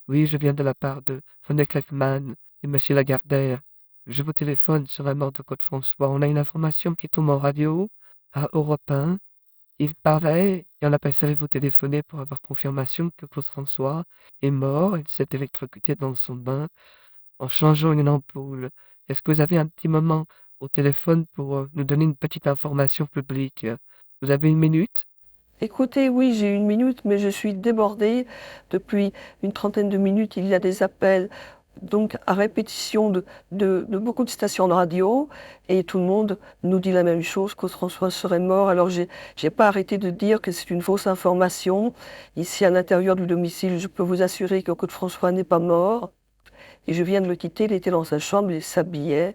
Oui, je viens de la part de René Kleckman et Monsieur Lagardère. Je vous téléphone sur la mort de Claude François. On a une information qui tombe en radio à Europe 1. Il paraît, et on a préféré vous téléphoner pour avoir confirmation que Claude François est mort. Il s'est électrocuté dans son bain en changeant une ampoule. Est-ce que vous avez un petit moment au téléphone pour nous donner une petite information publique? Vous avez une minute? Écoutez, oui, j'ai une minute, mais je suis débordée. Depuis une trentaine de minutes, il y a des appels, donc à répétition de beaucoup de stations de radio, et tout le monde nous dit la même chose, que François serait mort. Alors j'ai pas arrêté de dire que c'est une fausse information. Ici, à l'intérieur du domicile, je peux vous assurer que Claude François n'est pas mort. Et je viens de le quitter, il était dans sa chambre, il s'habillait.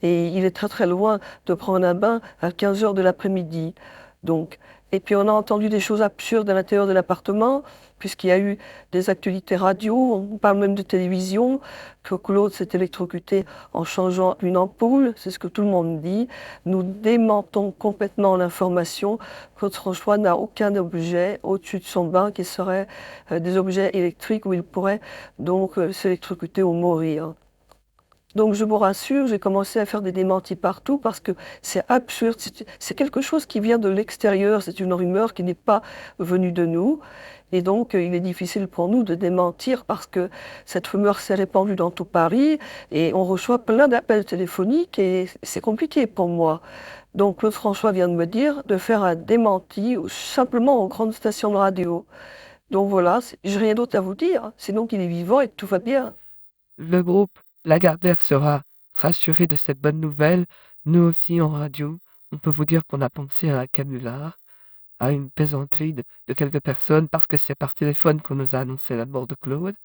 Et il est très très loin de prendre un bain à 15 heures de l'après-midi. Donc, et puis on a entendu des choses absurdes à l'intérieur de l'appartement, puisqu'il y a eu des actualités radio, on parle même de télévision, que Claude s'est électrocuté en changeant une ampoule, c'est ce que tout le monde dit. Nous démentons complètement l'information. Claude François n'a aucun objet au-dessus de son bain qui serait des objets électriques où il pourrait donc s'électrocuter ou mourir. Donc je vous rassure, j'ai commencé à faire des démentis partout parce que c'est absurde, c'est quelque chose qui vient de l'extérieur, c'est une rumeur qui n'est pas venue de nous. Et donc il est difficile pour nous de démentir parce que cette rumeur s'est répandue dans tout Paris et on reçoit plein d'appels téléphoniques et c'est compliqué pour moi. Donc Claude François vient de me dire de faire un démenti simplement aux grandes stations de radio. Donc voilà, j'ai rien d'autre à vous dire, sinon qu'il est vivant et que tout va bien. Le groupe Lagardère sera rassuré de cette bonne nouvelle. Nous aussi, en radio, on peut vous dire qu'on a pensé à un canular, à une plaisanterie de quelques personnes, parce que c'est par téléphone qu'on nous a annoncé la mort de Claude.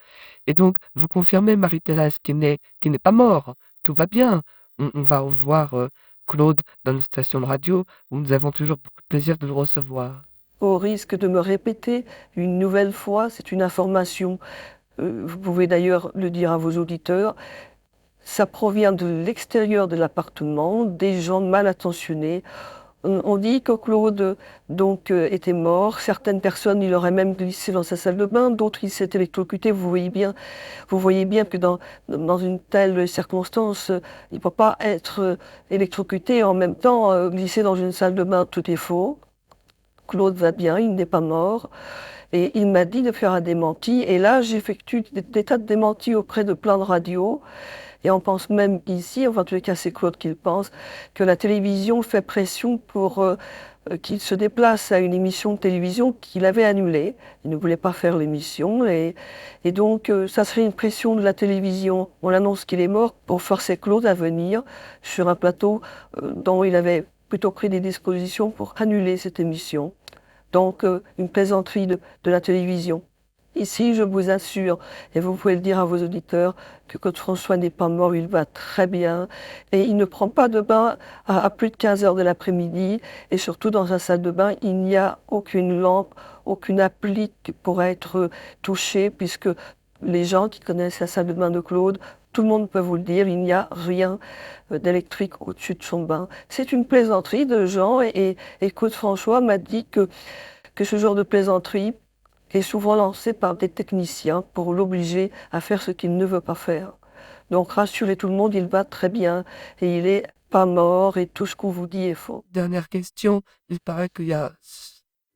Et donc, vous confirmez, Marie-Thérèse, qu'il n'est pas mort. Tout va bien. On va revoir Claude dans nos stations de radio, où nous avons toujours beaucoup de plaisir de le recevoir. Au risque de me répéter une nouvelle fois, c'est une information, vous pouvez d'ailleurs le dire à vos auditeurs, ça provient de l'extérieur de l'appartement, des gens mal intentionnés. On dit que Claude donc était mort. Certaines personnes, il aurait même glissé dans sa salle de bain. D'autres, il s'est électrocuté. Vous voyez bien que dans une telle circonstance, il ne peut pas être électrocuté et en même temps glisser dans une salle de bain. Tout est faux. Claude va bien, il n'est pas mort. Et il m'a dit de faire un démenti. Et là, j'effectue des tas de démentis auprès de plein de radios. Et on pense même ici, enfin en tous les cas c'est Claude qui le pense, que la télévision fait pression pour qu'il se déplace à une émission de télévision qu'il avait annulée. Il ne voulait pas faire l'émission et donc ça serait une pression de la télévision. On annonce qu'il est mort pour forcer Claude à venir sur un plateau dont il avait plutôt pris des dispositions pour annuler cette émission. Donc une plaisanterie de la télévision. Ici, je vous assure, et vous pouvez le dire à vos auditeurs, que Claude François n'est pas mort, il va très bien. Et il ne prend pas de bain à plus de 15 heures de l'après-midi. Et surtout, dans sa salle de bain, il n'y a aucune lampe, aucune appli qui pourrait être touchée, puisque les gens qui connaissent la salle de bain de Claude, tout le monde peut vous le dire, il n'y a rien d'électrique au-dessus de son bain. C'est une plaisanterie de gens et Claude François m'a dit que ce genre de plaisanterie est souvent lancé par des techniciens pour l'obliger à faire ce qu'il ne veut pas faire. Donc rassurez tout le monde, il va très bien et il est pas mort et tout ce qu'on vous dit est faux. Dernière question, il paraît qu'il y a...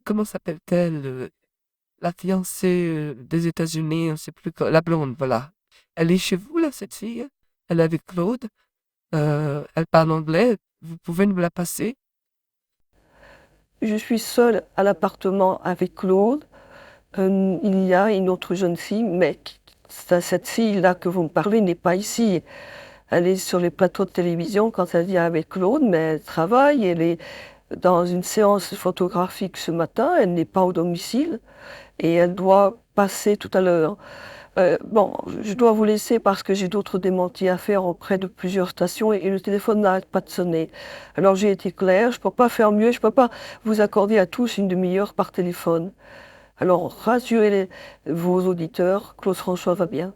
Comment s'appelle-t-elle? La fiancée des États-Unis, on ne sait plus, la blonde, voilà. Elle est chez vous, là, cette fille? Elle est avec Claude? Elle parle anglais? Vous pouvez nous la passer? Je suis seule à l'appartement avec Claude. Il y a une autre jeune fille, mais cette fille-là que vous me parlez n'est pas ici. Elle est sur les plateaux de télévision quand elle vient avec Claude, mais elle travaille, elle est dans une séance photographique ce matin, elle n'est pas au domicile et elle doit passer tout à l'heure. Bon, je dois vous laisser parce que j'ai d'autres démentis à faire auprès de plusieurs stations et le téléphone n'arrête pas de sonner. Alors j'ai été claire, je ne peux pas faire mieux, je ne peux pas vous accorder à tous une demi-heure par téléphone. Alors rassurez vos auditeurs, Claude François va bien.